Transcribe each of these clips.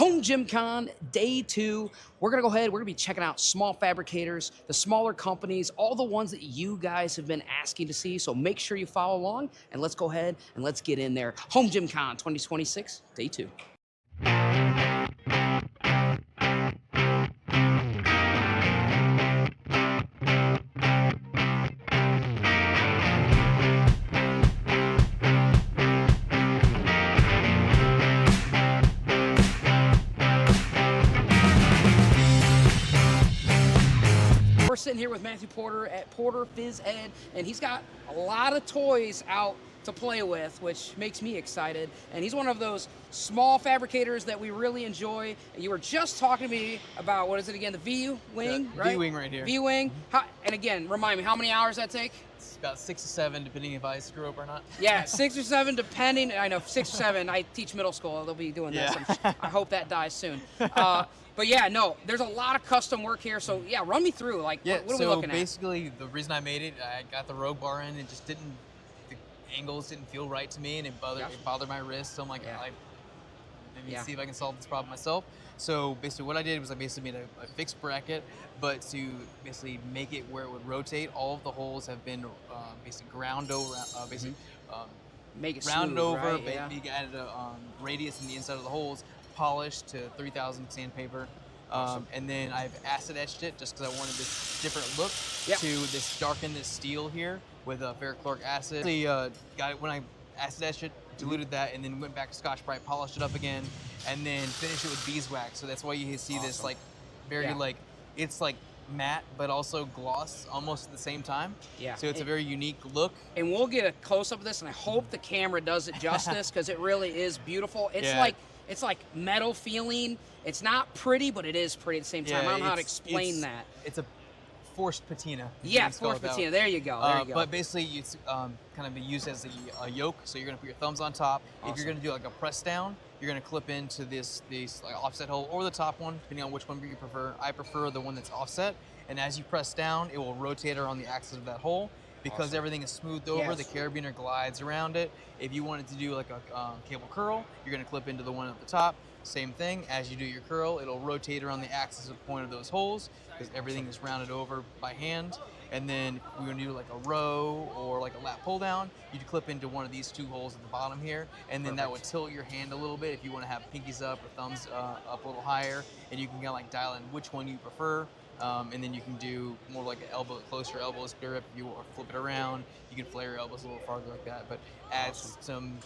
HomeGymCon Day 2. We're going to go ahead. We're going to be checking out small fabricators, the smaller companies, all the ones that you guys have been asking to see. So make sure you follow along, and let's go ahead and let's get in there. HomeGymCon 2026, Day 2. We're sitting here with Matthew Porter at Porter Physed, and he's got a lot of toys out to play with, which makes me excited. And he's one of those small fabricators that we really enjoy. And you were just talking to me about, what is it again, the V-Wing, right? V-Wing right here. V-Wing. And again, remind me, how many hours that take? It's about 6 to 7, depending if I screw up or not. Yeah, 6 or 7, depending. I know, 6 or 7. I teach middle school. They'll be doing this. Yeah. I hope that dies soon. But yeah, no, there's a lot of custom work here. So yeah, run me through. Like, what are we looking at? So basically, the reason I made it, I got the Rogue bar in. It just didn't, the angles didn't feel right to me, and it bothered my wrist. So I'm like, let me see if I can solve this problem myself. So basically, what I did was I basically made a fixed bracket, but to basically make it where it would rotate, all of the holes have been basically ground over, make it rounded smooth, over. right? Yeah. You added a radius in the inside of the holes, polished to 3000 sandpaper. Awesome. And then I've acid etched it just because I wanted this different look to this darken this steel here with ferrochloric acid. Got it when I acid etched it, diluted that, and then went back to Scotch-Brite, polished it up again, and then finished it with beeswax. So that's why you see this like very like, it's like matte but also gloss almost at the same time. Yeah. So it's a very unique look. And we'll get a close up of this, and I hope the camera does it justice because it really is beautiful. It's like metal feeling. It's not pretty, but it is pretty at the same time. I don't know how to explain that. It's a forced patina. Yeah, forced patina. There you go. There you go. But basically, it's kind of be used as a yoke. So you're going to put your thumbs on top. Awesome. If you're going to do like a press down, you're going to clip into this like offset hole or the top one, depending on which one you prefer. I prefer the one that's offset. And as you press down, it will rotate around the axis of that hole. Because everything is smoothed over, the carabiner glides around it. If you wanted to do like a cable curl, you're going to clip into the one at the top. Same thing, as you do your curl, it'll rotate around the axis of point of those holes because everything is rounded over by hand. And then if we want to do like a row or like a lat pull down, you'd clip into one of these two holes at the bottom here, and then that would tilt your hand a little bit if you want to have pinkies up or thumbs up a little higher, and you can kind of like dial in which one you prefer. And then you can do more like an elbow, closer elbows grip. If you flip it around, you can flare your elbows a little farther like that. But adds some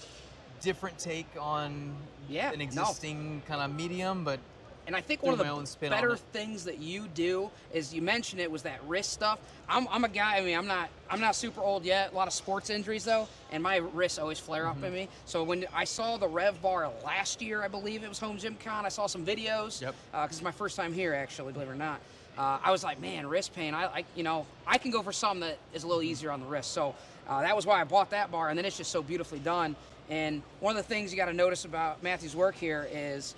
different take on an existing kind of medium. But and I think one of the better things that you do is you mentioned it was that wrist stuff. I'm a guy. I mean, I'm not super old yet. A lot of sports injuries though, and my wrists always flare up in me. So when I saw the Rev bar last year, I believe it was HomeGymCon. I saw some videos. Yep. Because it's my first time here, actually, believe it or not. I was like, man, wrist pain. I can go for something that is a little easier on the wrist. So that was why I bought that bar, and then it's just so beautifully done. And one of the things you got to notice about Matthew's work here is,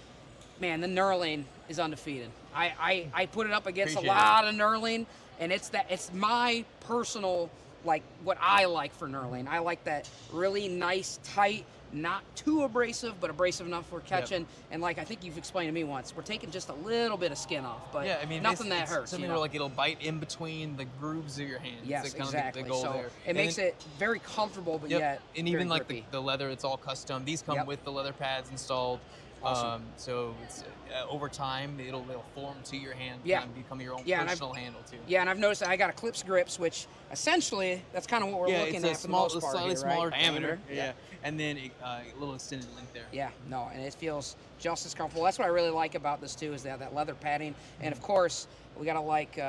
man, the knurling is undefeated. I put it up against a lot of knurling, and it's my personal, like, what I like for knurling. I like that really nice, tight, not too abrasive, but abrasive enough for catching. And like I think you've explained to me once, we're taking just a little bit of skin off, but nothing that hurts. Something where like it'll bite in between the grooves of your hands. Yes, exactly. The goal so there. It makes it very comfortable, but yet and even like the leather, it's all custom. These come with the leather pads installed. Awesome. So it's over time it'll form to your hand and become your own personal handle too. Yeah, and I've noticed that I got Eclipse grips, which essentially that's kind of what we're looking at. It's a slightly smaller diameter. Yeah. And then a little extended length there. Yeah, no, and it feels just as comfortable. That's what I really like about this too, is that leather padding. And of course, we gotta like.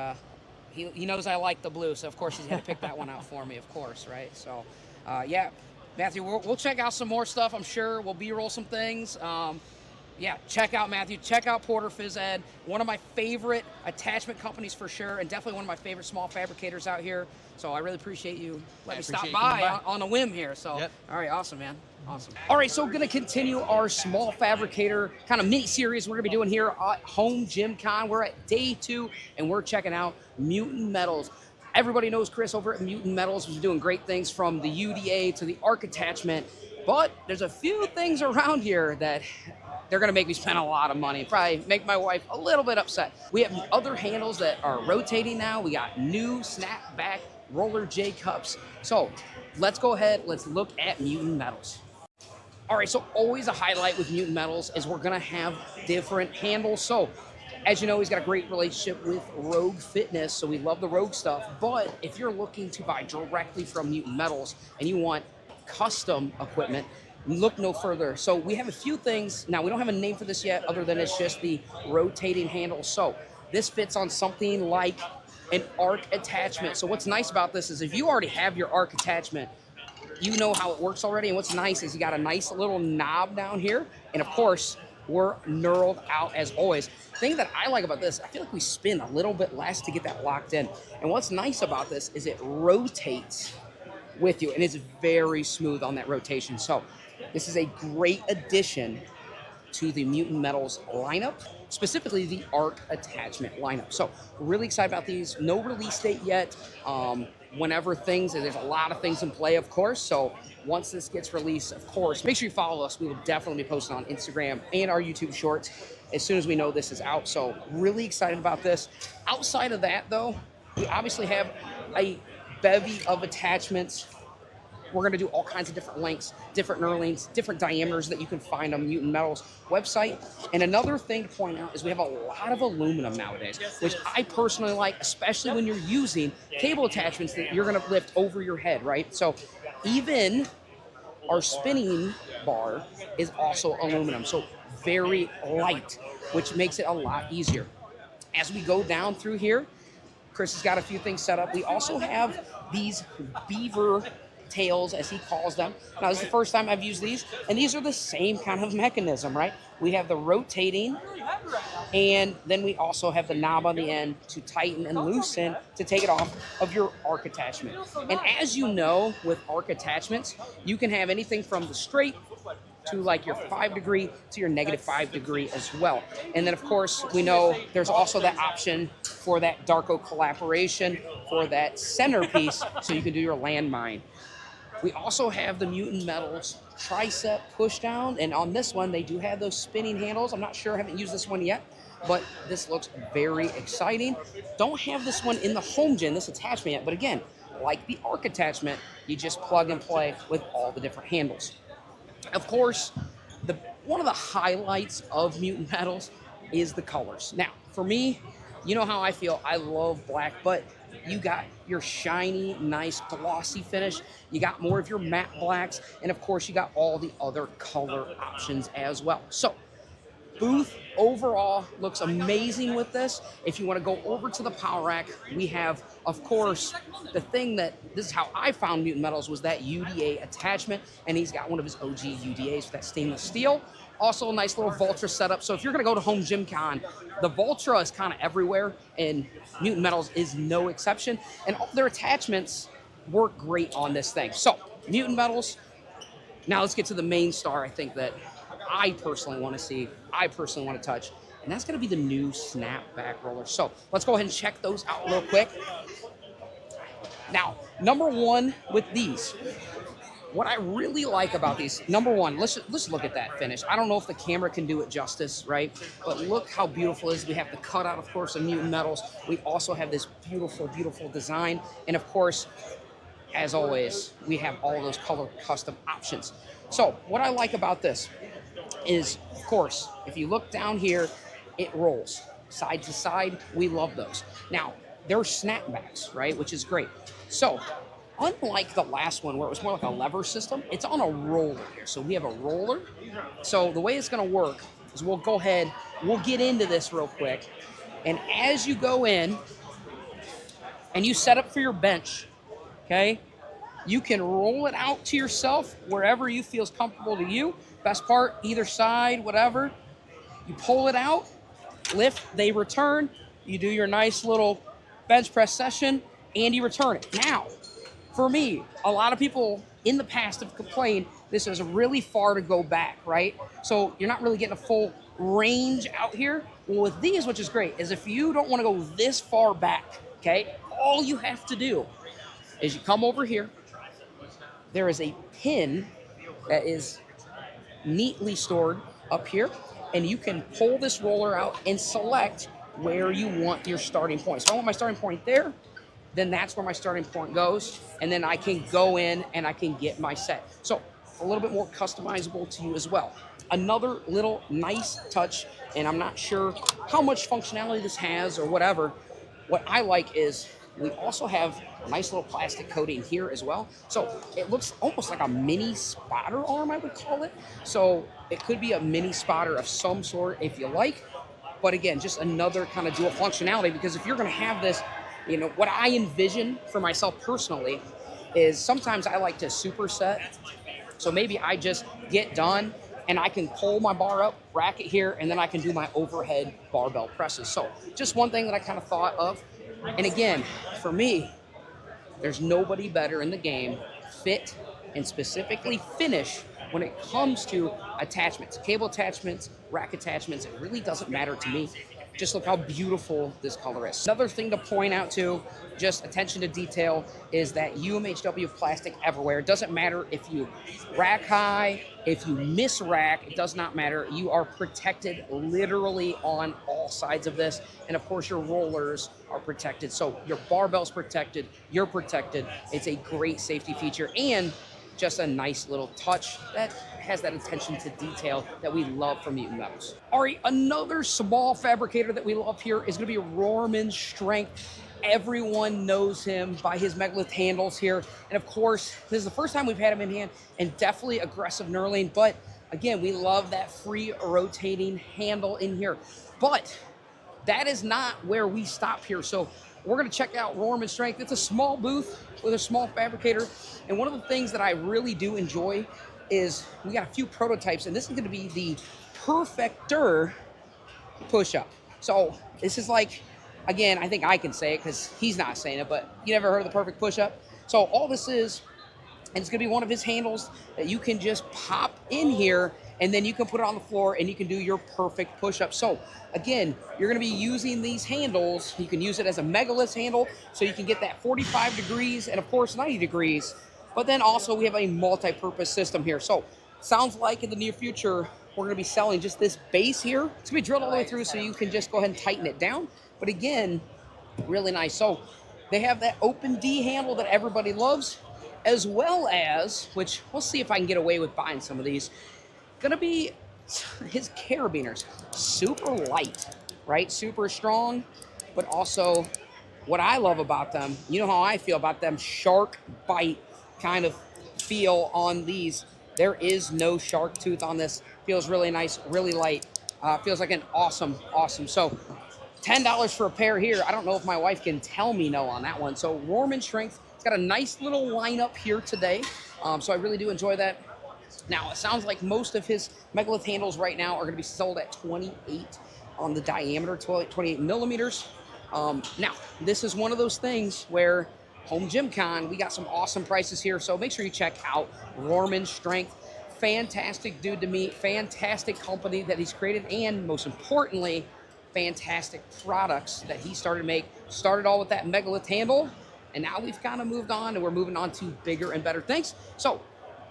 He knows I like the blue, so of course he's had to pick that one out for me, of course, right? So, yeah, Matthew, we'll check out some more stuff. I'm sure we'll B-roll some things. Yeah, check out Matthew. Check out Porter Physed. One of my favorite attachment companies for sure, and definitely one of my favorite small fabricators out here. So I really appreciate you letting me stop by on a whim here. So, all right, awesome, man. Awesome. All right, so we're going to continue our small fabricator kind of mini series we're going to be doing here at HomeGymCon. We're at day 2, and we're checking out Mutant Metals. Everybody knows Chris over at Mutant Metals, who's doing great things from the UDA to the arc attachment. But there's a few things around here that they're gonna make me spend a lot of money, probably make my wife a little bit upset. We have other handles that are rotating now. We got new snapback roller J cups. So let's go ahead, let's look at Mutant Metals. All right, so always a highlight with Mutant Metals is we're gonna have different handles. So as you know, he's got a great relationship with Rogue Fitness, so we love the Rogue stuff. But if you're looking to buy directly from Mutant Metals and you want custom equipment, look no further. So we have a few things. Now, we don't have a name for this yet other than it's just the rotating handle. So this fits on something like an arc attachment. So what's nice about this is if you already have your arc attachment, you know how it works already. And what's nice is you got a nice little knob down here. And of course, we're knurled out as always. The thing that I like about this, I feel like we spin a little bit less to get that locked in. And what's nice about this is it rotates with you and it's very smooth on that rotation. So this is a great addition to the Mutant Metals lineup, specifically the arc attachment lineup. So really excited about these. No release date yet. Whenever there's a lot of things in play, of course. So once this gets released, of course, make sure you follow us. We will definitely be posting on Instagram and our YouTube shorts as soon as we know this is out. So really excited about this. Outside of that though, we obviously have a bevy of attachments. We're going to do all kinds of different lengths, different knurlings, different diameters that you can find on Mutant Metals website. And another thing to point out is we have a lot of aluminum nowadays, which I personally like, especially when you're using cable attachments that you're going to lift over your head, right? So even our spinning bar is also aluminum, so very light, which makes it a lot easier. As we go down through here, Chris has got a few things set up. We also have these beaver tails, as he calls them. Now, this is the first time I've used these, and these are the same kind of mechanism, right? We have the rotating, and then we also have the knob on the end to tighten and loosen to take it off of your arc attachment. And as you know, with arc attachments, you can have anything from the straight to like your 5 degree to your -5 degree as well. And then of course, we know there's also that option for that Darko collaboration for that centerpiece so you can do your landmine. We also have the Mutant Metals tricep push down, and on this one they do have those spinning handles. I'm not sure, I haven't used this one yet, but this looks very exciting. Don't have this one in the home gym, this attachment yet, but again, like the arc attachment, you just plug and play with all the different handles. Of course, one of the highlights of Mutant Metals is the colors. Now, for me, you know how I feel. I love black, but you got your shiny, nice, glossy finish. You got more of your matte blacks, and of course, you got all the other color options as well. So, booth overall looks amazing with this. If you want to go over to the power rack, we have, of course, the thing that, this is how I found Mutant Metals, was that UDA attachment, and he's got one of his OG UDAs for that stainless steel. Also a nice little Voltra setup. So if you're going to go to HomeGymCon, the Voltra is kind of everywhere, and Mutant Metals is no exception. And all their attachments work great on this thing. So Mutant Metals. Now let's get to the main star, I think, that I personally want to see, I personally want to touch, and that's going to be the new snapback roller. So let's go ahead and check those out real quick. Now, number one with these, what I really like about these, number one, let's look at that finish. I don't know if the camera can do it justice, right? But look how beautiful it is. We have the cutout, of course, of Mutant Metals. We also have this beautiful, beautiful design. And of course, as always, we have all those color custom options. So what I like about this is, of course, if you look down here, it rolls side to side. We love those. Now, they're snapbacks, right? Which is great. So, unlike the last one where it was more like a lever system, it's on a roller here. So we have a roller. So the way it's gonna work is we'll go ahead, we'll get into this real quick. And as you go in and you set up for your bench, okay, you can roll it out to yourself wherever you feel is comfortable to you. Best part, either side, whatever. You pull it out, lift, they return. You do your nice little bench press session and you return it. Now, for me, a lot of people in the past have complained this is really far to go back, right? So you're not really getting a full range out here. Well, with these, which is great, is if you don't want to go this far back, okay, all you have to do is you come over here. There is a pin that is neatly stored up here. and you can pull this roller out and select where you want your starting point. So I want my starting point there, then that's where my starting point goes, and then I can go in and I can get my set. So a little bit more customizable to you as well. Another little nice touch, and I'm not sure how much functionality this has or whatever. What I like is we also have a nice little plastic coating here as well. So it looks almost like a mini spotter arm, I would call it. So it could be a mini spotter of some sort if you like. But again, just another kind of dual functionality, because if you're gonna have this, you know, what I envision for myself personally is sometimes I like to superset. So maybe I just get done and I can pull my bar up, rack it here, and then I can do my overhead barbell presses. So just one thing that I kind of thought of. And again, for me, there's nobody better in the game, fit and specifically finish when it comes to attachments, cable attachments, rack attachments. It really doesn't matter to me. Just look how beautiful this color is. Another thing to point out too, just attention to detail, is that UMHW plastic everywhere. It doesn't matter if you rack high, if you miss rack, it does not matter. You are protected literally on all sides of this. And of course your rollers are protected. So your barbell's protected, you're protected. It's a great safety feature and just a nice little touch that has that attention to detail that we love from Mutant Metals. All right, another small fabricator that we love here is gonna be Rorman Strength. Everyone knows him by his megalith handles here. And of course, this is the first time we've had him in hand, and definitely aggressive knurling. But again, we love that free rotating handle in here. But that is not where we stop here. So we're gonna check out Rorman Strength. It's a small booth with a small fabricator. And one of the things that I really do enjoy is we got a few prototypes, and this is gonna be the Perfector push-up. So this is like, again, I think I can say it because he's not saying it, but you never heard of the perfect push-up? So all this is, and it's gonna be one of his handles that you can just pop in here, and then you can put it on the floor and you can do your perfect push-up. So again, you're gonna be using these handles. You can use it as a megalith handle, so you can get that 45 degrees and of course 90 degrees. But then also we have a multi-purpose system here. So sounds like in the near future, we're gonna be selling just this base here. It's gonna be drilled all the way through, so you can just go ahead and tighten it down. But again, really nice. So they have that open D handle that everybody loves, as well as, which we'll see if I can get away with buying some of these, gonna be his carabiners. Super light, right? Super strong, but also what I love about them, you know how I feel about them, shark bite kind of feel on these. There is no shark tooth on this. Feels really nice, really light. Feels like an awesome. So $10 for a pair here. I don't know if my wife can tell me no on that one. So Rorman Strength, it's got a nice little lineup here today. So I really do enjoy that. Now, it sounds like most of his megalith handles right now are gonna be sold at 28 on the diameter, 28 millimeters. Now, this is one of those things where HomeGymCon, we got some awesome prices here, so make sure you check out Rorman Strength. Fantastic dude to meet, fantastic company that he's created, and most importantly, fantastic products that he started to make. Started all with that megalith handle, and now we've kind of moved on, and we're moving on to bigger and better things. So,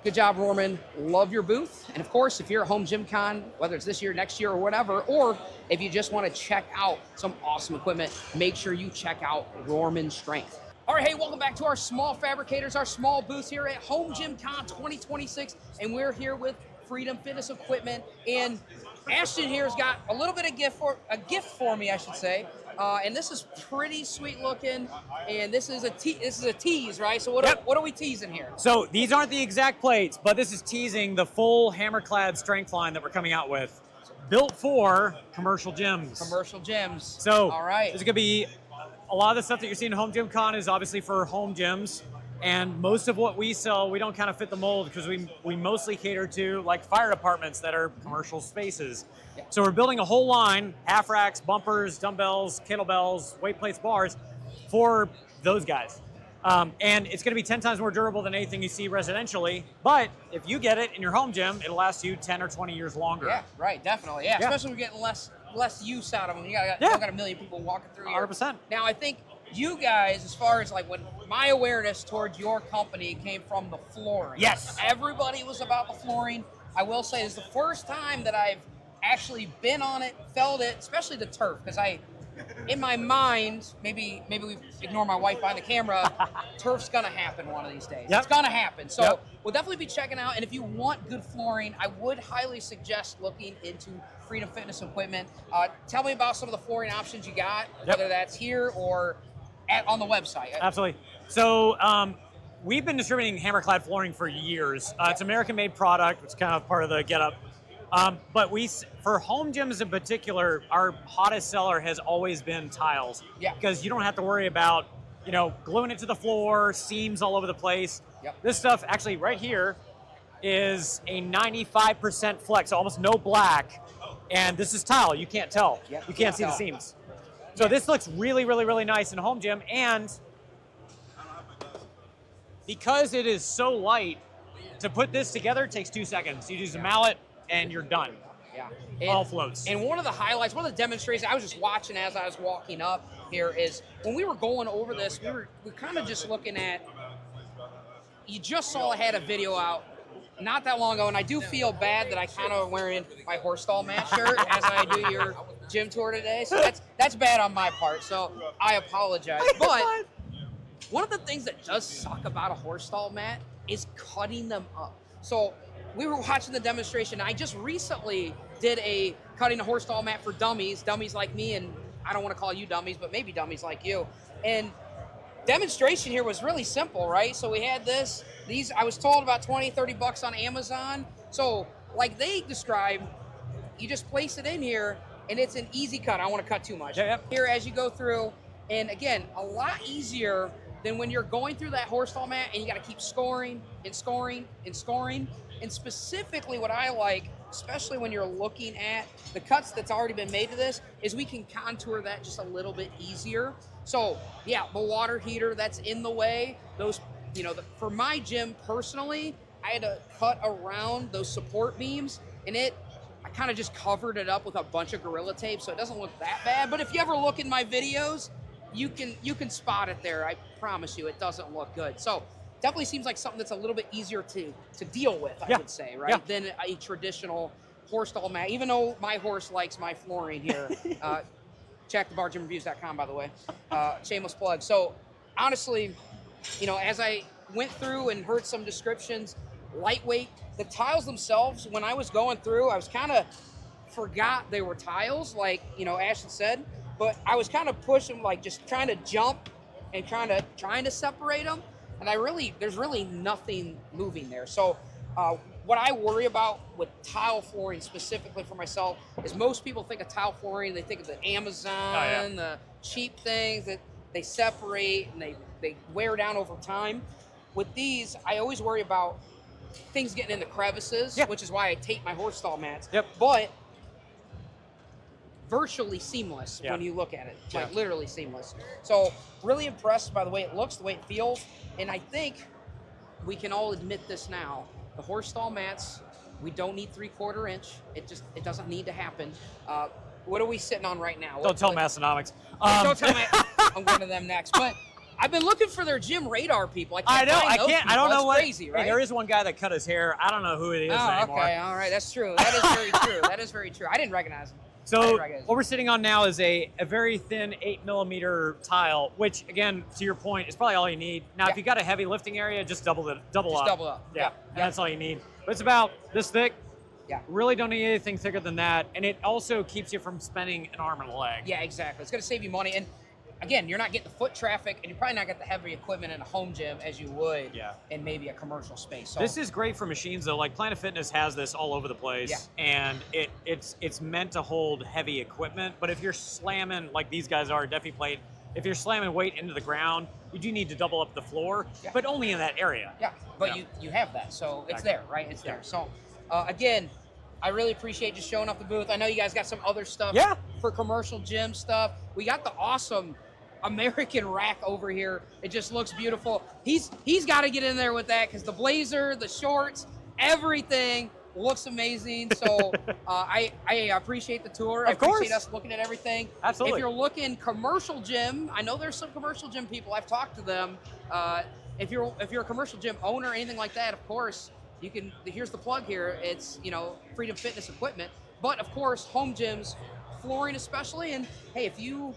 good job, Rorman. Love your booth. And of course, if you're at HomeGymCon, whether it's this year, next year, or whatever, or if you just want to check out some awesome equipment, make sure you check out Rorman Strength. All right, hey, welcome back to our small fabricators, our small booth here at HomeGymCon 2026, and we're here with Freedom Fitness Equipment. And Ashton here has got a little bit of gift for me, I should say. And this is pretty sweet looking, and this is a tease, right? So what are we teasing here? So these aren't the exact plates, but this is teasing the full hammer-clad strength line that we're coming out with, built for commercial gyms. Commercial gyms. So all right, there's gonna be a lot of the stuff that you're seeing at HomeGymCon is obviously for home gyms, and most of what we sell, we don't kind of fit the mold because we mostly cater to like fire departments that are commercial spaces. Yeah. So we're building a whole line, half racks, bumpers, dumbbells, kettlebells, weight plates, bars for those guys. And it's gonna be 10 times more durable than anything you see residentially, but if you get it in your home gym, it'll last you 10 or 20 years longer. Yeah, right, definitely. Yeah, especially when we're getting less use out of them. You got a million people walking through here. 100%. Now, I think you guys, as far as like when my awareness towards your company came from the flooring. Yes. Everybody was about the flooring. I will say it's the first time that I've actually been on it, felt it, especially the turf, because in my mind, maybe we ignore my wife behind the camera, turf's gonna happen one of these days. Yep. It's gonna happen. So Yep. we'll definitely be checking out, and if you want good flooring, I would highly suggest looking into Freedom Fitness equipment. Tell me about some of the flooring options you got, Yep. whether that's here or on the website. Absolutely. So we've been distributing hammerclad flooring for years. It's American-made product, which is kind of part of the getup. But for home gyms in particular, our hottest seller has always been tiles. Yeah. Because you don't have to worry about, gluing it to the floor, seams all over the place. Yep. This stuff, actually, right here, is a 95% flex, so almost no black. And this is tile. You can't tell. Yep, You can't see the tell. seams. So this looks really, really, really nice in a home gym. And because it is so light, to put this together takes 2 seconds. You use a mallet and you're done. Yeah. All floats. And one of the highlights, one of the demonstrations I was just watching as I was walking up here is when we were going over this, we're kind of just looking at, you just saw I had a video out not that long ago, and I do feel bad that I kind of wearing my horse stall mat shirt as I do your gym tour today. So that's bad on my part. So I apologize. But one of the things that does suck about a horse stall mat is cutting them up. So we were watching the demonstration. I just recently did a cutting a horse stall mat for dummies like me, and I don't want to call you dummies, but maybe dummies like you. And demonstration here was really simple, right? So we had these, I was told about 20, 30 bucks on Amazon. So like they described, you just place it in here and it's an easy cut. I don't want to cut too much. Yeah. Here as you go through, and again, a lot easier than when you're going through that horse stall mat and you got to keep scoring and scoring and scoring. And specifically what I like, especially when you're looking at the cuts that's already been made to this, is we can contour that just a little bit easier. So yeah, the water heater that's in the way, those, for my gym personally, I had to cut around those support beams, and I kind of just covered it up with a bunch of Gorilla Tape, so it doesn't look that bad. But if you ever look in my videos, you can spot it there. I promise you, it doesn't look good. So definitely seems like something that's a little bit easier to deal with, I would say, right? Yeah. Than a traditional horse stall mat. Even though my horse likes my flooring here. Check thebargymreviews.com, by the way. Shameless plug. So honestly, as I went through and heard some descriptions, lightweight, the tiles themselves, when I was going through, I was kind of forgot they were tiles, like, Ashton said, but I was kind of pushing, like just trying to jump and trying to separate them. And there's really nothing moving there. So what I worry about with tile flooring specifically for myself is most people think of tile flooring, they think of the Amazon, the cheap things that they separate and they wear down over time. With these, I always worry about things getting in the crevices, which is why I tape my horse stall mats. But virtually seamless when you look at it, like literally seamless. So really impressed by the way it looks, the way it feels, and I think we can all admit this now. The horse stall mats, we don't need 3/4 inch. It doesn't need to happen. What are we sitting on right now? Don't tell Massonomics. Don't tell me. I'm going to them next. But I've been looking for their gym radar people. I know. I can't. I don't know what. Crazy, right? Hey, there is one guy that cut his hair. I don't know who it is anymore. Okay. All right. That's true. That is very true. That is very true. I didn't recognize him. So what we're sitting on now is a very thin 8mm tile, which again, to your point, is probably all you need. Now, if you got a heavy lifting area, just double up. Double up. Yeah. And that's all you need. But it's about this thick. Yeah. Really don't need anything thicker than that. And it also keeps you from spending an arm and a leg. Yeah, exactly. It's going to save you money. And again, you're not getting the foot traffic, and you're probably not getting the heavy equipment in a home gym as you would in maybe a commercial space. So this is great for machines, though. Like Planet Fitness has this all over the place, and it's meant to hold heavy equipment. But if you're slamming, like these guys are, Defi Plate, if you're slamming weight into the ground, you do need to double up the floor, but only in that area. Yeah, but you have that, so it's there, right? It's there. So again, I really appreciate you showing up the booth. I know you guys got some other stuff for commercial gym stuff. We got the awesome American rack over here. It just looks beautiful. He's got to get in there with that because the blazer, the shorts, everything looks amazing. So I appreciate the tour. I appreciate us looking at everything. Absolutely. If you're looking commercial gym, I know there's some commercial gym people. I've talked to them. If you're a commercial gym owner or anything like that, of course, you can. Here's the plug here. It's Freedom Fitness equipment. But of course, home gyms, flooring especially, and hey, if you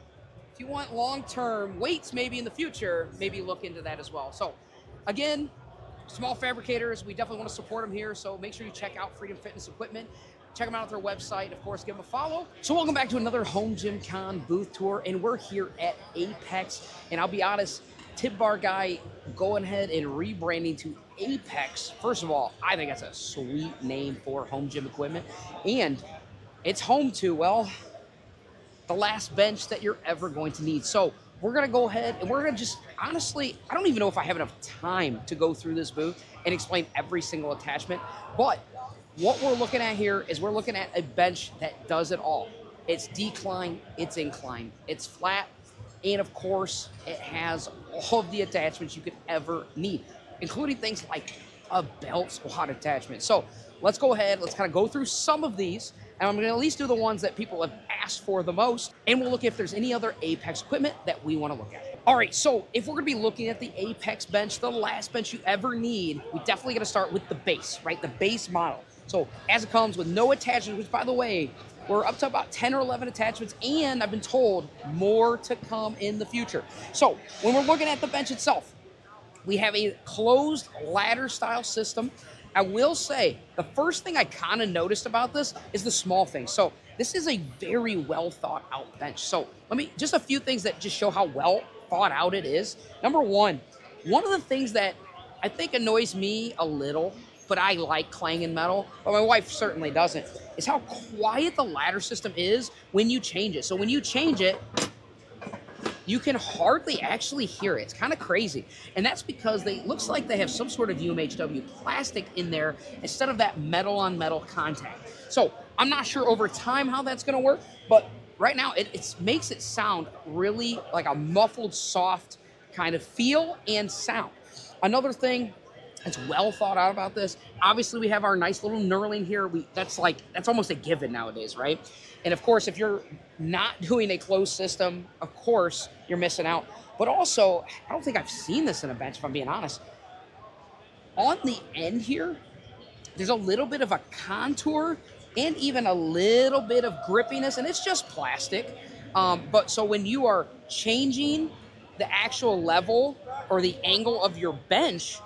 want long-term weights maybe in the future, maybe look into that as well. So again, small fabricators, we definitely want to support them here, so make sure you check out Freedom Fitness Equipment. Check them out at their website. Of course, give them a follow. So welcome back to another HomeGymCon booth tour, and we're here at Apex. And I'll be honest, Tib Bar Guy going ahead and rebranding to Apex. First of all, I think that's a sweet name for home gym equipment. And it's home to, well, the last bench that you're ever going to need. So we're gonna go ahead and we're gonna just, honestly, I don't even know if I have enough time to go through this booth and explain every single attachment, but what we're looking at here is we're looking at a bench that does it all. It's decline, it's incline, it's flat, and of course, it has all of the attachments you could ever need, including things like a belt squat attachment. So let's go ahead, let's kind of go through some of these, and I'm gonna at least do the ones that people have asked for the most, and we'll look if there's any other Apex equipment that we wanna look at. All right, so if we're gonna be looking at the Apex bench, the last bench you ever need, we definitely gotta start with the base, right? The base model. So as it comes with no attachments, which by the way, we're up to about 10 or 11 attachments, and I've been told more to come in the future. So when we're looking at the bench itself, we have a closed ladder style system. I will say, the first thing I kind of noticed about this is the small thing. So this is a very well thought out bench. So just a few things that just show how well thought out it is. Number one of the things that I think annoys me a little, but I like clanging metal, but my wife certainly doesn't, is how quiet the ladder system is when you change it. So when you change it, you can hardly actually hear it. It's kind of crazy. And that's because looks like they have some sort of UMHW plastic in there instead of that metal on metal contact. So I'm not sure over time how that's gonna work, but right now it makes it sound really like a muffled, soft kind of feel and sound. Another thing that's well thought out about this, obviously we have our nice little knurling here. That's almost a given nowadays, right? And of course, if you're not doing a closed system, of course, you're missing out. But also, I don't think I've seen this in a bench, if I'm being honest. On the end here, there's a little bit of a contour and even a little bit of grippiness, and it's just plastic. But so when you are changing the actual level or the angle of your bench,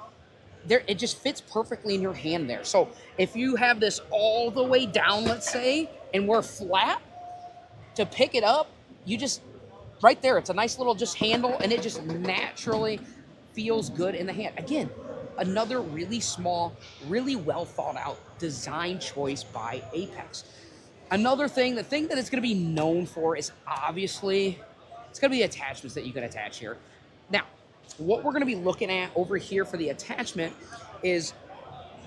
it just fits perfectly in your hand there. So if you have this all the way down, let's say, and we're flat, to pick it up, you just, right there, it's a nice little just handle, and it just naturally feels good in the hand. Again, another really small, really well thought out design choice by Apex. Another thing, the thing that it's gonna be known for is obviously, it's gonna be the attachments that you can attach here. Now, what we're gonna be looking at over here for the attachment is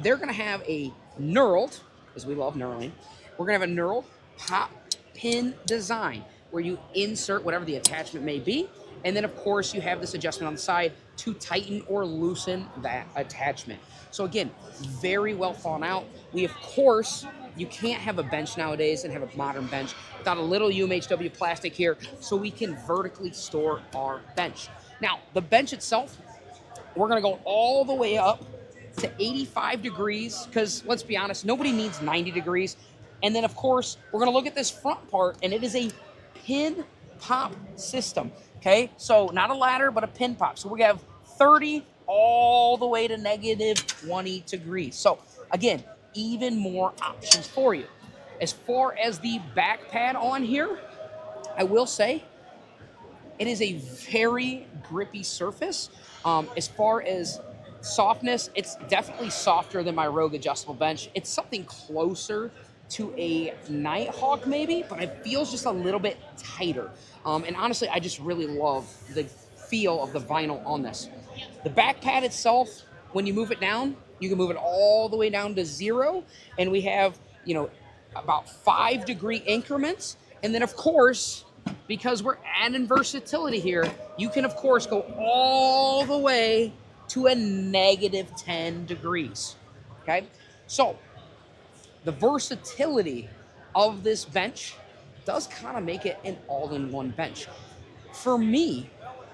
they're gonna have a knurled, because we love knurling, we're gonna have a knurled pop pin design where you insert whatever the attachment may be, and then of course you have this adjustment on the side to tighten or loosen that attachment. So again, very well thought out. We, of course, you can't have a bench nowadays and have a modern bench without a little UMHW plastic here, so we can vertically store our bench. Now, the bench itself, we're gonna go all the way up to 85 degrees, because let's be honest, nobody needs 90 degrees. And then of course, we're gonna look at this front part, and it is a pin pop system, okay? So not a ladder, but a pin pop. So we have 30 all the way to negative 20 degrees. So again, even more options for you. As far as the back pad on here, I will say, it is a very grippy surface. As far as softness, it's definitely softer than my Rogue adjustable bench. It's something closer to a Nighthawk maybe, but it feels just a little bit tighter. And honestly, I just really love the feel of the vinyl on this. The back pad itself, when you move it down, you can move it all the way down to 0. And we have, about 5 degree increments. And then of course, because we're adding versatility here, you can of course go all the way to a negative 10 degrees, okay? So the versatility of this bench does kind of make it an all-in-one bench. For me,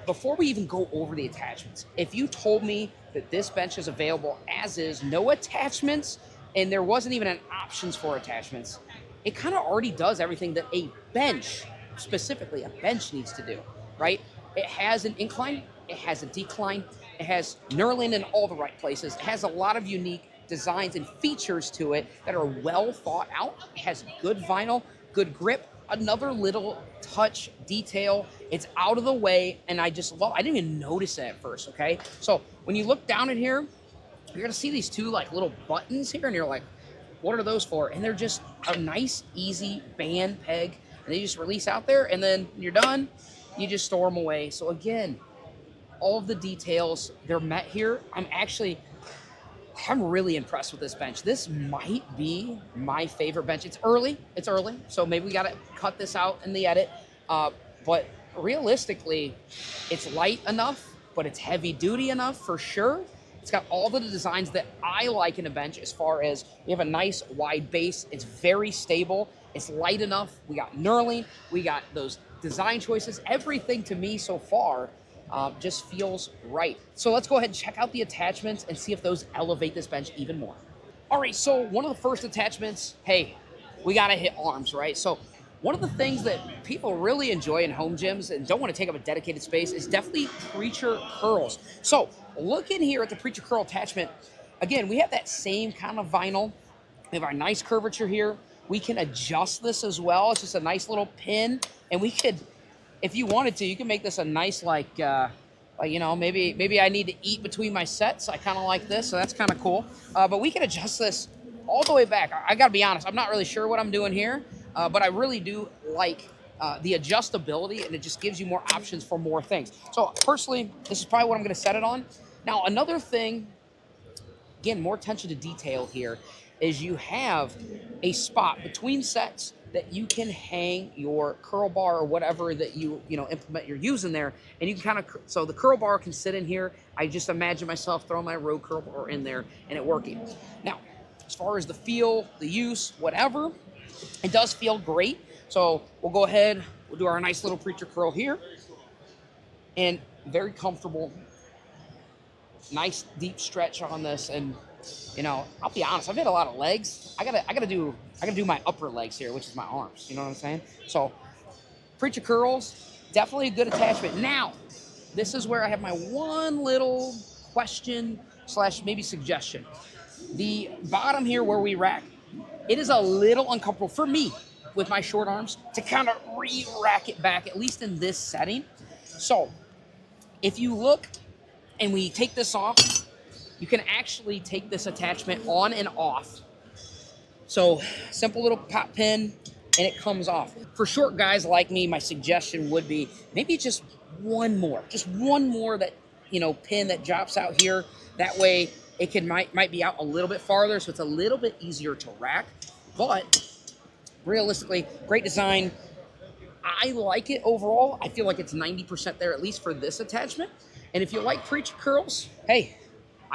before we even go over the attachments, if you told me that this bench is available as is, no attachments, and there wasn't even an options for attachments, it kind of already does everything that a bench, specifically a bench, needs to do, right? It has an incline, it has a decline, it has knurling in all the right places, it has a lot of unique designs and features to it that are well thought out. It has good vinyl, good grip, another little touch detail. It's out of the way, and I just love, I didn't even notice it at first, okay? So when you look down in here, you're gonna see these two like little buttons here, and you're like, what are those for? And they're just a nice, easy band peg, and they just release out there, and then you're done, you just store them away. So again, all of the details, they're met here. I'm really impressed with this bench. This might be my favorite bench. It's early, so maybe we gotta cut this out in the edit. But realistically, it's light enough, but it's heavy duty enough for sure. It's got all the designs that I like in a bench, as far as we have a nice wide base. It's very stable. It's light enough. We got knurling. We got those design choices. Everything to me so far just feels right. So let's go ahead and check out the attachments and see if those elevate this bench even more. All right, so one of the first attachments, hey, we gotta hit arms, right? So one of the things that people really enjoy in home gyms and don't want to take up a dedicated space is definitely preacher curls. So looking here at the preacher curl attachment, again, we have that same kind of vinyl. We have our nice curvature here. We can adjust this as well. It's just a nice little pin, and we could, if you wanted to, you can make this a nice you know, maybe I need to eat between my sets. I kind of like this, so that's kind of cool. But we can adjust this all the way back. I gotta be honest, I'm not really sure what I'm doing here, but I really do like the adjustability, and it just gives you more options for more things. So personally, this is probably what I'm gonna set it on. Now, another thing, again, more attention to detail here, is you have a spot between sets that you can hang your curl bar or whatever that you implement you're using there, and you can kind of, so the curl bar can sit in here. I just imagine myself throwing my road curl bar in there and it working. Now, as far as the feel, the use, whatever, it does feel great. So we'll go ahead, we'll do our nice little preacher curl here, and very comfortable, nice deep stretch on this. And you know, I'll be honest, I've hit a lot of legs. I gotta do my upper legs here, which is my arms. You know what I'm saying? So, preacher curls, definitely a good attachment. Now, this is where I have my one little question / maybe suggestion. The bottom here where we rack, it is a little uncomfortable for me with my short arms to kind of re-rack it back, at least in this setting. So, if you look and we take this off, you can actually take this attachment on and off. So simple little pop pin, and it comes off. For short guys like me, my suggestion would be maybe just one more that, you know, pin that drops out here. That way it might be out a little bit farther, so it's a little bit easier to rack. But realistically, great design. I like it overall. I feel like it's 90% there, at least for this attachment. And if you like preacher curls, hey,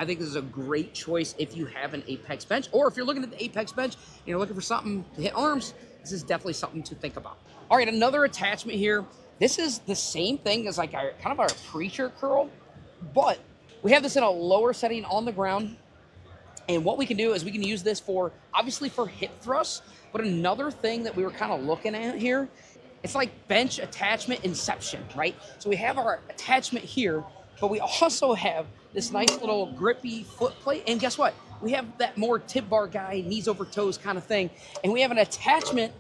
I think this is a great choice if you have an Apex bench, or if you're looking at the Apex bench and you're looking for something to hit arms, this is definitely something to think about. All right, another attachment here. This is the same thing as like our kind of our preacher curl, but we have this in a lower setting on the ground. And what we can do is we can use this for, obviously for hip thrusts, but another thing that we were kind of looking at here, it's like bench attachment inception, right? So we have our attachment here, but we also have this nice little grippy foot plate. And guess what? We have that more tib bar guy, knees over toes kind of thing. And we have an attachment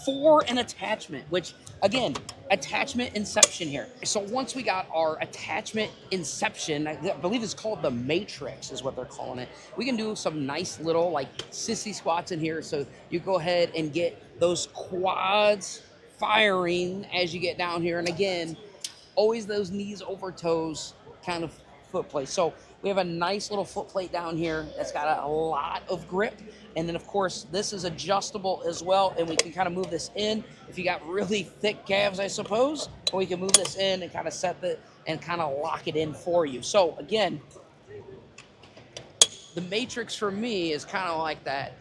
for an attachment, which again, attachment inception here. So once we got our attachment inception, I believe it's called the Matrix is what they're calling it. We can do some nice little like sissy squats in here. So you go ahead and get those quads firing as you get down here. And again, always those knees over toes kind of foot plate. So we have a nice little foot plate down here that's got a lot of grip. And then of course, this is adjustable as well. And we can kind of move this in if you got really thick calves, I suppose, or we can move this in and kind of set it and kind of lock it in for you. So again, the Matrix for me is kind of like that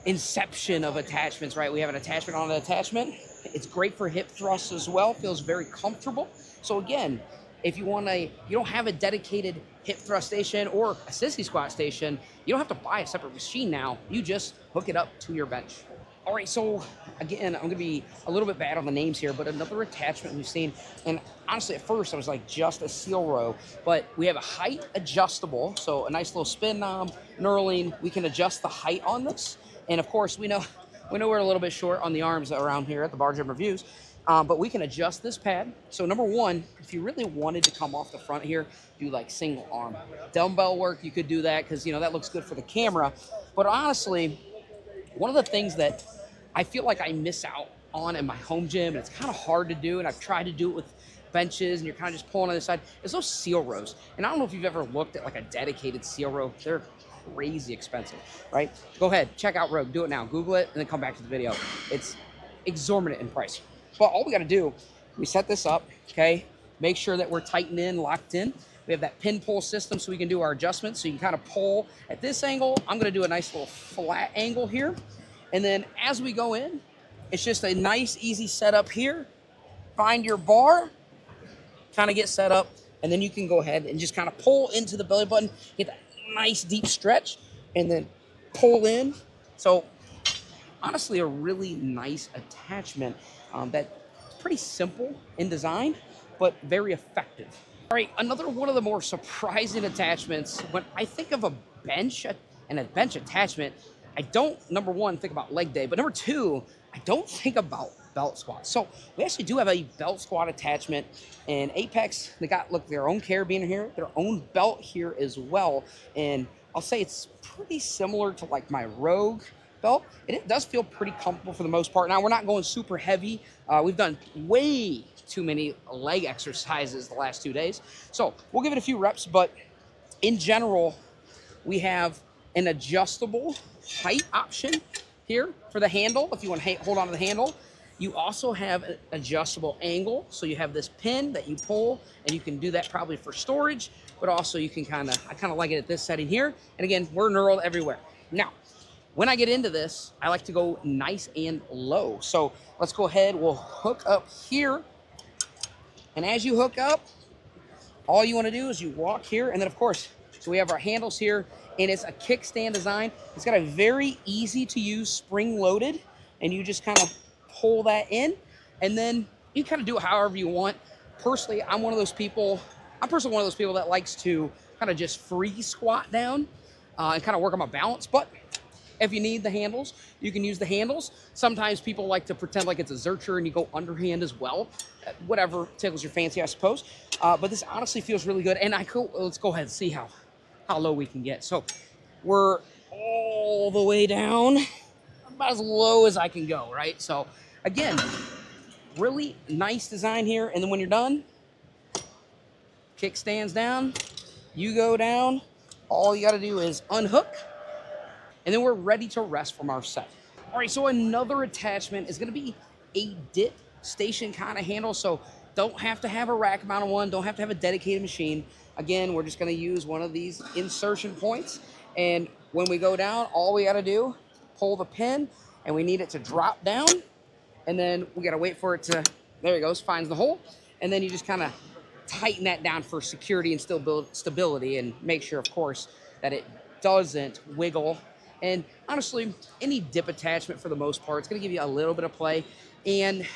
inception of attachments, right? We have an attachment on an attachment. It's great for hip thrusts as well. Feels very comfortable. So again, if you don't have a dedicated hip thrust station or a sissy squat station, you don't have to buy a separate machine now. You just hook it up to your bench. All right, so again, I'm gonna be a little bit bad on the names here, but another attachment we've seen, and honestly at first I was like just a seal row, but we have a height adjustable, so a nice little spin knob, knurling, we can adjust the height on this, and of course we know we're a little bit short on the arms around here at the Bar Gym Reviews, but we can adjust this pad. So number one, if you really wanted to come off the front here, do like single arm dumbbell work, you could do that because, you know, that looks good for the camera, but honestly, one of the things that I feel like I miss out on in my home gym, and it's kind of hard to do, and I've tried to do it with benches, and you're kind of just pulling on the side, is those seal rows. And I don't know if you've ever looked at like a dedicated seal row. They're crazy expensive, right? Go ahead, check out Rogue, do it now. Google it, and then come back to the video. It's exorbitant in price. But all we got to do, we set this up, okay? Make sure that we're tightened in, locked in. We have that pin pull system so we can do our adjustments. So you can kind of pull at this angle. I'm gonna do a nice little flat angle here. And then as we go in, it's just a nice, easy setup here. Find your bar, kind of get set up, and then you can go ahead and just kind of pull into the belly button, get that nice deep stretch, and then pull in. So honestly, a really nice attachment that's pretty simple in design, but very effective. All right, another one of the more surprising attachments, when I think of a bench and a bench attachment, I don't, number one, think about leg day, but number two, I don't think about belt squats. So we actually do have a belt squat attachment, and Apex, they got, look, their own carabiner here, their own belt here as well, and I'll say it's pretty similar to like my Rogue belt, and it does feel pretty comfortable for the most part. Now, we're not going super heavy. We've done way too many leg exercises the last 2 days. So we'll give it a few reps, but in general, we have an adjustable height option here for the handle, if you want to hold on to the handle. You also have an adjustable angle. So you have this pin that you pull, and you can do that probably for storage, but also you can I kind of like it at this setting here. And again, we're knurled everywhere. Now, when I get into this, I like to go nice and low. So let's go ahead, we'll hook up here. And as you hook up, all you want to do is you walk here, and then of course, so we have our handles here, and it's a kickstand design. It's got a very easy to use spring loaded, and you just kind of pull that in, and then you kind of do it however you want. Personally, I'm one of those people, that likes to kind of just free squat down and kind of work on my balance, but if you need the handles, you can use the handles. Sometimes people like to pretend like it's a Zercher and you go underhand as well. Whatever tickles your fancy, I suppose. But this honestly feels really good. And let's go ahead and see how low we can get. So we're all the way down, about as low as I can go, right? So again, really nice design here. And then when you're done, kickstands down, you go down. All you gotta do is unhook, and then we're ready to rest from our set. All right, so another attachment is gonna be a dip station kind of handle. So don't have to have a rack mounted one, don't have to have a dedicated machine. Again, we're just gonna use one of these insertion points. And when we go down, all we gotta do, pull the pin, and we need it to drop down. And then we gotta wait for it to, there it goes, finds the hole. And then you just kind of tighten that down for security and still stability, and make sure, of course, that it doesn't wiggle. And honestly, any dip attachment for the most part, it's gonna give you a little bit of play. And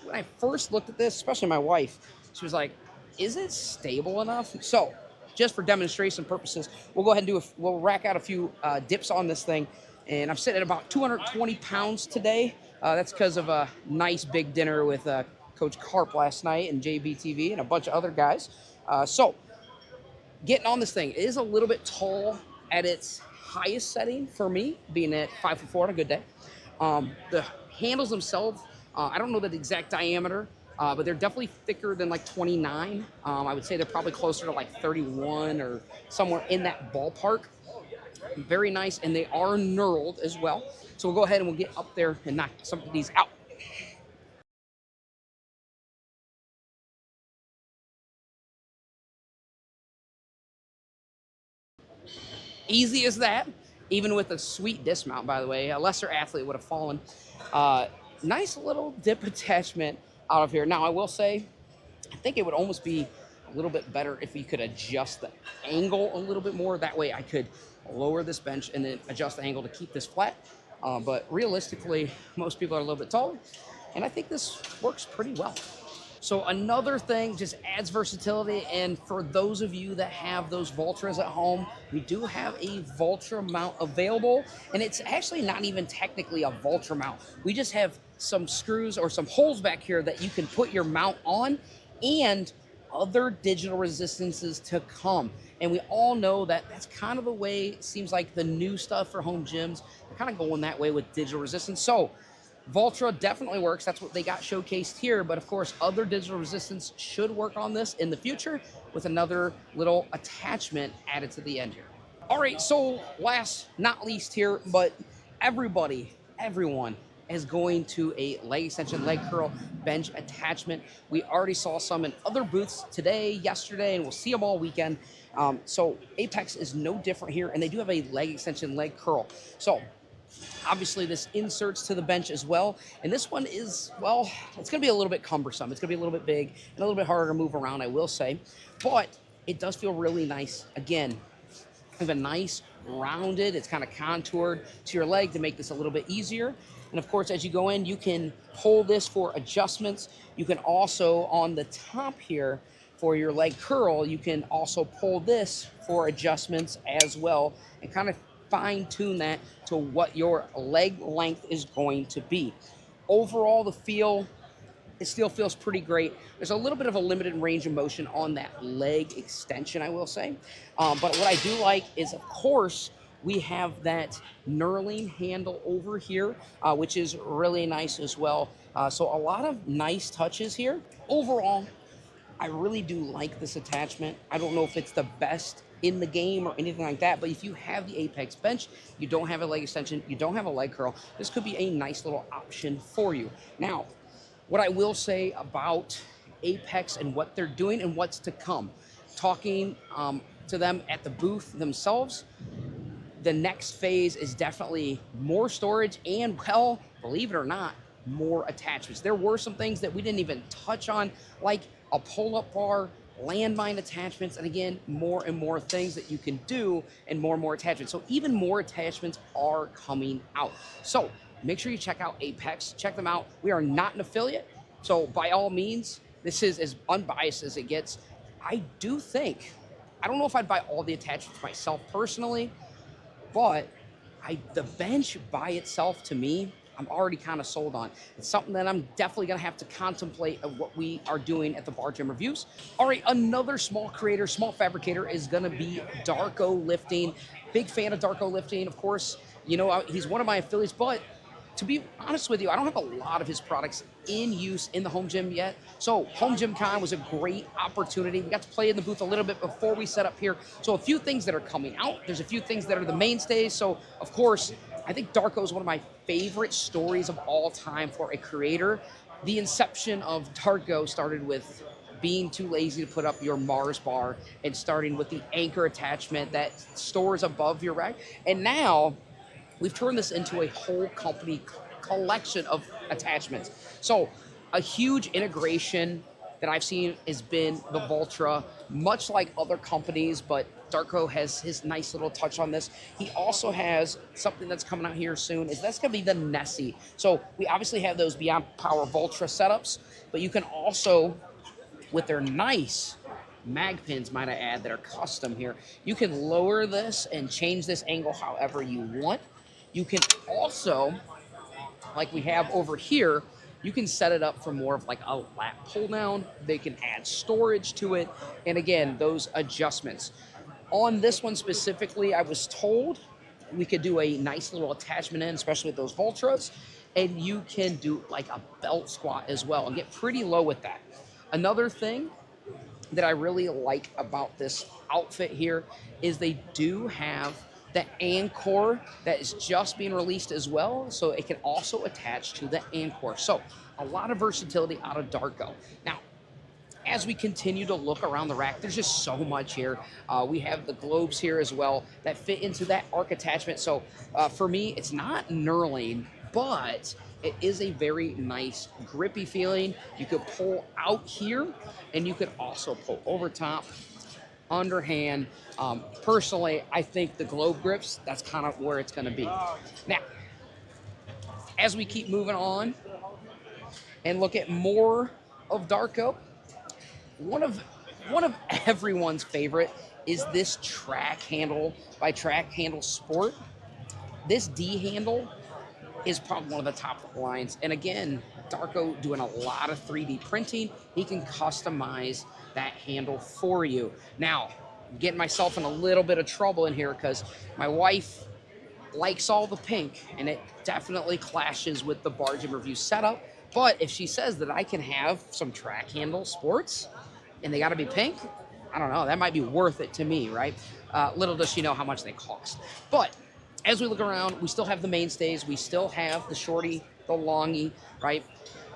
when I first looked at this, especially my wife, she was like, is it stable enough? So just for demonstration purposes, we'll go ahead and we'll rack out a few dips on this thing. And I'm sitting at about 220 pounds today. That's because of a nice big dinner with Coach Carp last night and JBTV and a bunch of other guys. So getting on this thing, it is a little bit tall at its highest setting for me, being at 5'4" on a good day. The handles themselves, I don't know the exact diameter, but they're definitely thicker than like 29. I would say they're probably closer to like 31 or somewhere in that ballpark. Very nice, and they are knurled as well. So we'll go ahead and we'll get up there and knock some of these out. Easy as that, even with a sweet dismount, by the way. A lesser athlete would have fallen. Nice little dip attachment out of here. Now, I will say, I think it would almost be a little bit better if we could adjust the angle a little bit more. That way I could lower this bench and then adjust the angle to keep this flat. But realistically, most people are a little bit taller, and I think this works pretty well. So another thing, just adds versatility, and for those of you that have those Vultras at home, we do have a Vultra mount available, and it's actually not even technically a Vultra mount. We just have some screws or some holes back here that you can put your mount on, and other digital resistances to come. And we all know that that's kind of the way it seems like the new stuff for home gyms. They're kind of going that way with digital resistance. So Vultra definitely works. That's what they got showcased here. But of course, other digital resistance should work on this in the future with another little attachment added to the end here. All right, so last, not least here, but everyone is going to a leg extension, leg curl, bench attachment. We already saw some in other booths today, yesterday, and we'll see them all weekend. So Apex is no different here, and they do have a leg extension, leg curl. So obviously this inserts to the bench as well. And this one is, well, it's gonna be a little bit cumbersome. It's gonna be a little bit big and a little bit harder to move around, I will say. But it does feel really nice. Again, kind of a nice rounded, it's kind of contoured to your leg to make this a little bit easier. And of course, as you go in, you can pull this for adjustments. You can also, on the top here, for your leg curl, you can also pull this for adjustments as well, and kind of fine tune that to what your leg length is going to be. Overall, the feel, it still feels pretty great. There's a little bit of a limited range of motion on that leg extension, I will say. But what I do like is, of course, we have that knurling handle over here, which is really nice as well. So a lot of nice touches here. Overall, I really do like this attachment. I don't know if it's the best in the game or anything like that, but if you have the Apex bench, you don't have a leg extension, you don't have a leg curl, this could be a nice little option for you. Now, what I will say about Apex and what they're doing and what's to come, talking to them at the booth themselves, the next phase is definitely more storage and, well, believe it or not, more attachments. There were some things that we didn't even touch on, like a pull-up bar, landmine attachments, and again, more and more things that you can do and more attachments. So even more attachments are coming out. So make sure you check out Apex, check them out. We are not an affiliate, so by all means, this is as unbiased as it gets. I do think, I don't know if I'd buy all the attachments myself personally, but the bench by itself, to me, I'm already kind of sold on. It's something that I'm definitely gonna have to contemplate of what we are doing at the Bar Gym Reviews. All right, another small creator, small fabricator is gonna be Darko Lifting. Big fan of Darko Lifting, of course. You know, he's one of my affiliates, but to be honest with you, I don't have a lot of his products in use in the home gym yet. So HomeGymCon was a great opportunity. We got to play in the booth a little bit before we set up here. So a few things that are coming out. There's a few things that are the mainstays. So of course, I think Darko is one of my favorite stories of all time for a creator. The inception of Darko started with being too lazy to put up your Mars bar and starting with the anchor attachment that stores above your rack. And now we've turned this into a whole company collection of attachments. So a huge integration that I've seen has been the Vultra, much like other companies, but Darko has his nice little touch on this. He also has something that's coming out here soon, that's gonna be the Nessie. So we obviously have those Beyond Power Vultra setups, but you can also, with their nice mag pins, might I add, that are custom here, you can lower this and change this angle however you want. You can also, like we have over here, you can set it up for more of like a lat pull down. They can add storage to it. And again, those adjustments. On this one specifically, I was told we could do a nice little attachment in, especially with those Vultras. And you can do like a belt squat as well and get pretty low with that. Another thing that I really like about this outfit here is they do have the Anchor that is just being released as well, so it can also attach to the Anchor. So a lot of versatility out of Darko. Now, as we continue to look around the rack, there's just so much here. We have the globes here as well that fit into that arc attachment. So for me, it's not knurling, but it is a very nice grippy feeling. You could pull out here, and you could also pull over top, underhand. Personally, I think the globe grips, that's kind of where it's gonna be. Now, as we keep moving on and look at more of Darko, one of everyone's favorite is this track handle by Track Handle Sport. This D handle is probably one of the top of the lines. And again, Darko doing a lot of 3D printing. He can customize that handle for you. Now, I'm getting myself in a little bit of trouble in here because my wife likes all the pink, and it definitely clashes with the Bar Gym Review setup. But if she says that I can have some Track Handle Sports and they got to be pink, I don't know, that might be worth it to me, right? Little does she know how much they cost. But as we look around, we still have the mainstays. We still have the shorty, the longy, right?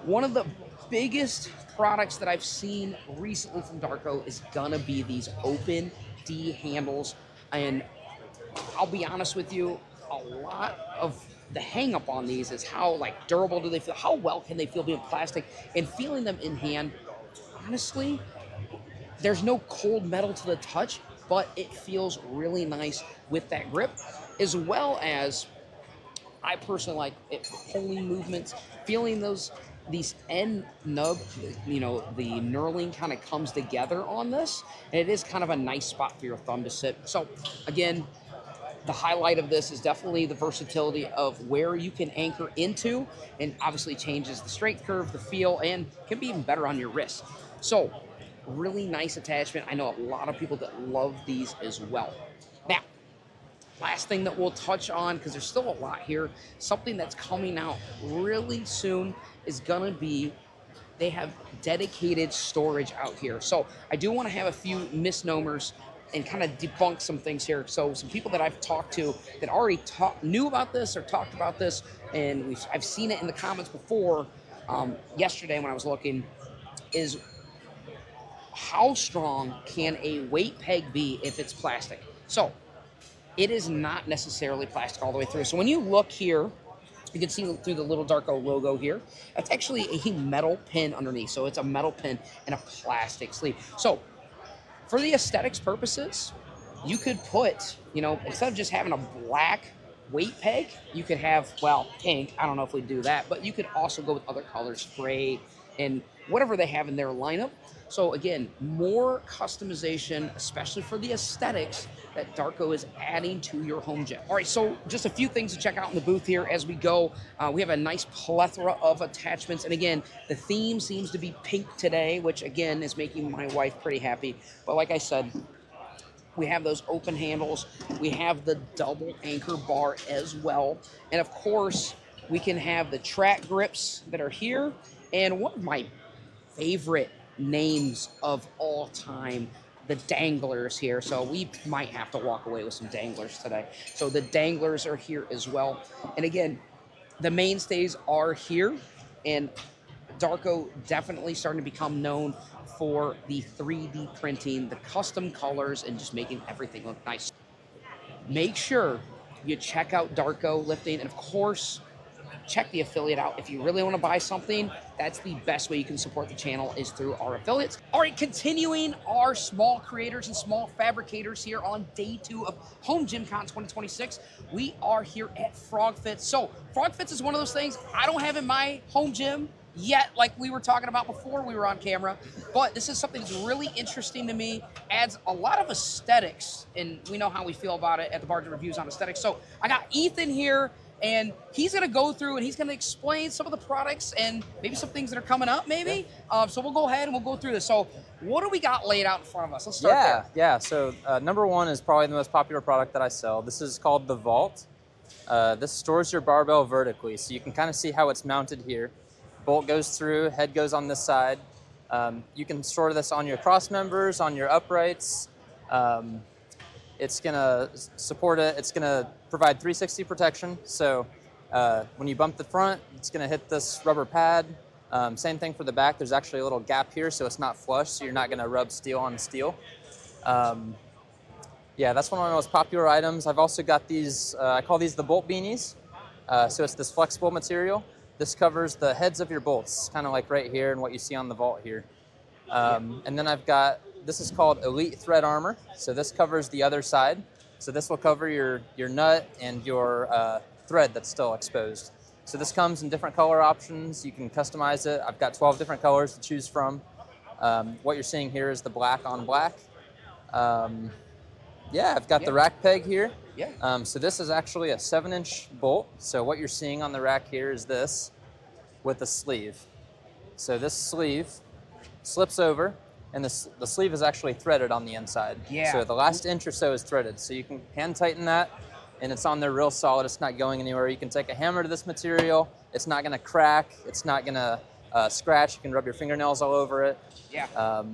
One of the biggest products that I've seen recently from Darko is gonna be these open D handles. And I'll be honest with you, a lot of the hang up on these is how like durable do they feel? How well can they feel being plastic? And feeling them in hand, honestly, there's no cold metal to the touch, but it feels really nice with that grip, as well as I personally like it for pulling movements, feeling these end nub, you know, the knurling kind of comes together on this, and it is kind of a nice spot for your thumb to sit. So again, the highlight of this is definitely the versatility of where you can anchor into, and obviously changes the strength curve, the feel, and can be even better on your wrist. So really nice attachment. I know a lot of people that love these as well. Now, last thing that we'll touch on, because there's still a lot here, something that's coming out really soon is gonna be, they have dedicated storage out here. So I do want to have a few misnomers and kind of debunk some things here. So some people that I've talked to that already knew about this or talked about this, and I've seen it in the comments before, yesterday when I was looking, is how strong can a weight peg be if it's plastic? So it is not necessarily plastic all the way through. So when you look here, you can see through the little Darko logo here, that's actually a metal pin underneath. So it's a metal pin and a plastic sleeve. So for the aesthetics purposes, you could put, you know, instead of just having a black weight peg, you could have, well, pink. I don't know if we do that, but you could also go with other colors, gray, and whatever they have in their lineup. So again, more customization, especially for the aesthetics that Darko is adding to your home gym. All right, so just a few things to check out in the booth here as we go. We have a nice plethora of attachments. And again, the theme seems to be pink today, which again is making my wife pretty happy. But like I said, we have those open handles. We have the double anchor bar as well. And of course, we can have the track grips that are here. And one of my favorite names of all time, the danglers here. So we might have to walk away with some danglers today. So the danglers are here as well. And again, the mainstays are here, and Darko definitely starting to become known for the 3D printing, the custom colors, and just making everything look nice. Make sure you check out Darko Lifting, and of course, check the affiliate out. If you really want to buy something, that's the best way you can support the channel, is through our affiliates. All right, continuing our small creators and small fabricators here on day 2 of HomeGymCon 2026. We are here at Frog Fits. So Frog Fits is one of those things I don't have in my home gym yet, like we were talking about before we were on camera, but this is something that's really interesting to me, adds a lot of aesthetics, and we know how we feel about it at the Bar Gym Reviews on aesthetics. So I got Ethan here, and he's going to go through and he's going to explain some of the products and maybe some things that are coming up, maybe. So we'll go ahead and we'll go through this. So what do we got laid out in front of us? Let's start there. Yeah. So number one is probably the most popular product that I sell. This is called the Vault. This stores your barbell vertically, so you can kind of see how it's mounted here. Bolt goes through, head goes on this side. You can store this on your cross members, on your uprights. It's gonna support it. It's gonna provide 360 protection. So when you bump the front, it's gonna hit this rubber pad. Same thing for the back. There's actually a little gap here, so it's not flush, so you're not gonna rub steel on steel. Yeah, that's one of the most popular items. I've also got these, I call these the bolt beanies. So it's this flexible material. This covers the heads of your bolts, kind of like right here and what you see on the Vault here. And then I've got, this is called Elite Thread Armor. So this covers the other side. So this will cover your nut and your thread that's still exposed. So this comes in different color options. You can customize it. I've got 12 different colors to choose from. What you're seeing here is the black on black. Yeah, I've got the rack peg here. Yeah. So this is actually a 7-inch bolt. So what you're seeing on the rack here is this with a sleeve. So this sleeve slips over, and the sleeve is actually threaded on the inside. Yeah. So the last inch or so is threaded. So you can hand tighten that, and it's on there real solid. It's not going anywhere. You can take a hammer to this material. It's not gonna crack. It's not gonna scratch. You can rub your fingernails all over it. Yeah.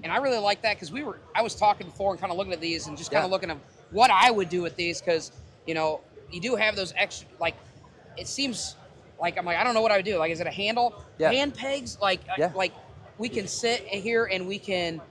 And I really like that because I was talking before and kind of looking at these and just kind of looking at what I would do with these because, you know, you do have those extra, like, it seems like, I'm like, I don't know what I would do. Like, is it a handle? Yeah. Hand pegs? Like we can sit here and we can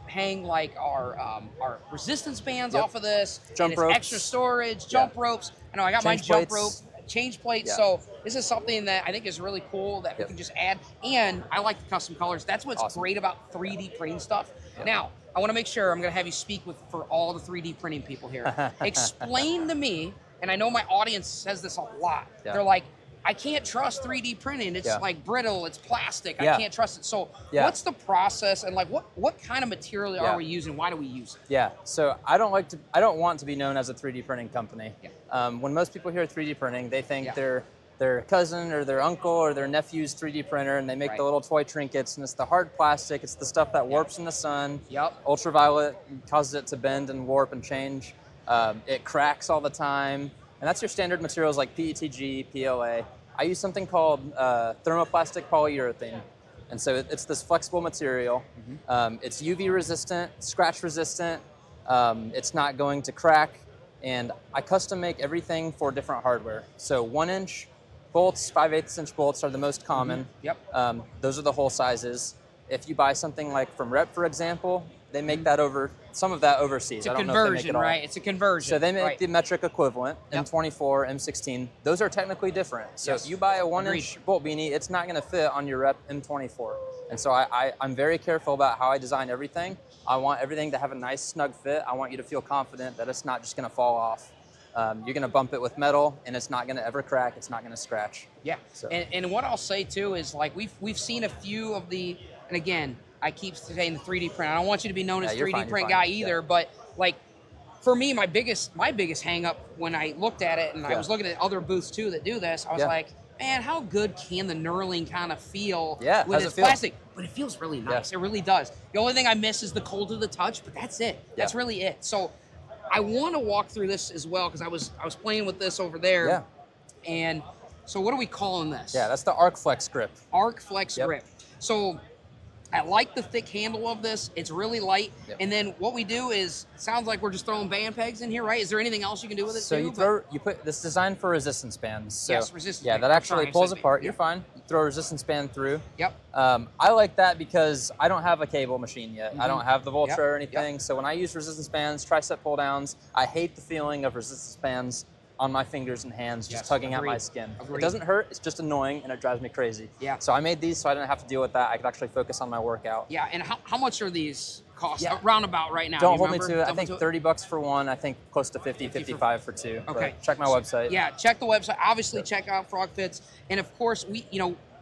hang like our resistance bands off of this. Jump and it's ropes. extra storage, jump ropes. I know I got my Change jump plates. rope. Change plates. Yeah. So this is something that I think is really cool that we can just add. And I like the custom colors. That's what's great about 3D printing stuff. Now, I want to make sure I'm going to have you speak for all the 3D printing people here. Explain to me, and I know my audience says this a lot. Yeah. They're like, I can't trust 3D printing. It's like brittle, it's plastic. I can't trust it. So what's the process and like what kind of material are we using? Why do we use it? Yeah, so I don't want to be known as a 3D printing company. Yeah. When most people hear 3D printing, they think their cousin or their uncle or their nephew's 3D printer, and they make the little toy trinkets, and it's the hard plastic, it's the stuff that warps in the sun. Ultraviolet causes it to bend and warp and change. It cracks all the time. And that's your standard materials like PETG, PLA. I use something called thermoplastic polyurethane. And so it's this flexible material. It's UV resistant, scratch resistant. It's not going to crack. And I custom make everything for different hardware. So 1-inch bolts, 5/8 inch bolts are the most common. Those are the whole sizes. If you buy something like from Rep, for example, they make that some of that overseas. It's a conversion, right? It's a conversion. So they make the metric equivalent, M24, M16. Those are technically different. So if you buy a 1-inch bolt beanie, it's not going to fit on your Rep M24. And so I'm very careful about how I design everything. I want everything to have a nice snug fit. I want you to feel confident that it's not just going to fall off. You're going to bump it with metal, and it's not going to ever crack. It's not going to scratch. Yeah. So. And what I'll say too is like we've seen a few of the, and again, I keep saying the 3D print. I don't want you to be known as 3D print guy either, but like for me, my biggest hang up when I looked at it, and I was looking at other booths too that do this, I was like, man, how good can the knurling kind of feel with this plastic? But it feels really nice. It really does. The only thing I miss is the cold to the touch, but that's it. That's really it. So I want to walk through this as well because I was playing with this over there. Yeah. And so what are we calling this? Yeah, that's the Arc Flex grip. Arc Flex grip. So I like the thick handle of this. It's really light. And then what we do is, it sounds like we're just throwing band pegs in here, right? Is there anything else you can do with it so too? you put this designed for resistance bands. So, resistance yeah, band. that actually pulls apart. You're fine. You throw a resistance band through. Yep. I like that because I don't have a cable machine yet. I don't have the Voltra or anything. So when I use resistance bands, tricep pull downs, I hate the feeling of resistance bands on my fingers and hands just tugging at my skin. It doesn't hurt, it's just annoying, and it drives me crazy. Yeah. So I made these so I didn't have to deal with that. I could actually focus on my workout. Yeah, and how much are these cost roundabout right now? Don't hold me to it. I think 30 bucks for one. I think close to 50, 55 for two. Okay. But check my website. Yeah, check the website. Obviously, check out Frog Fits. And of course,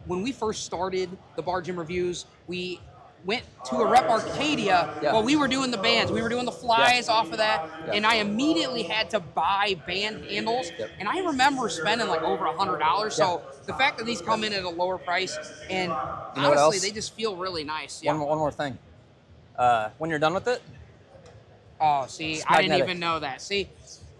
when we first started the Bar Gym Reviews, we went to a Rep Arcadia. Well, we were doing the bands. We were doing the flies off of that. And I immediately had to buy band handles. And I remember spending like over $100. So the fact that these come in at a lower price, and honestly, they just feel really nice. One more thing. When you're done with it. Oh, see, I didn't even know that. See,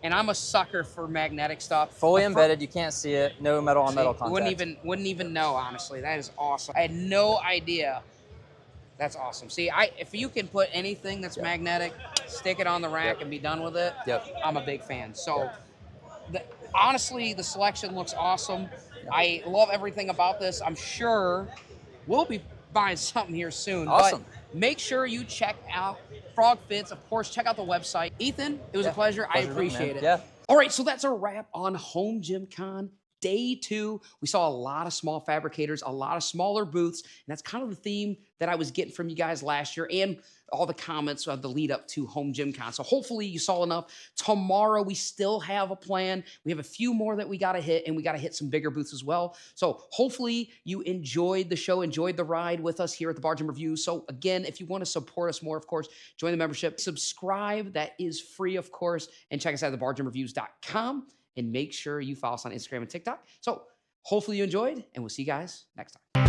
and I'm a sucker for magnetic stuff. Fully embedded, you can't see it. No metal on metal contact. Wouldn't even know, honestly. That is awesome. I had no idea. That's awesome. See, if you can put anything that's magnetic, stick it on the rack and be done with it, I'm a big fan. So, honestly, the selection looks awesome. I love everything about this. I'm sure we'll be buying something here soon. Awesome. But make sure you check out Frog Fits. Of course, check out the website. Ethan, it was a pleasure. I appreciate it. Yeah. All right, so that's a wrap on HomeGymCon day 2, we saw a lot of small fabricators, a lot of smaller booths, and that's kind of the theme that I was getting from you guys last year and all the comments of the lead up to HomeGymCon. So hopefully you saw enough. Tomorrow we still have a plan. We have a few more that we got to hit, and we got to hit some bigger booths as well. So hopefully you enjoyed the show, enjoyed the ride with us here at the Bar Gym Reviews. So again, if you want to support us more, of course, join the membership, subscribe. That is free, of course, and check us out at thebargymreviews.com, and make sure you follow us on Instagram and TikTok. So hopefully you enjoyed, and we'll see you guys next time.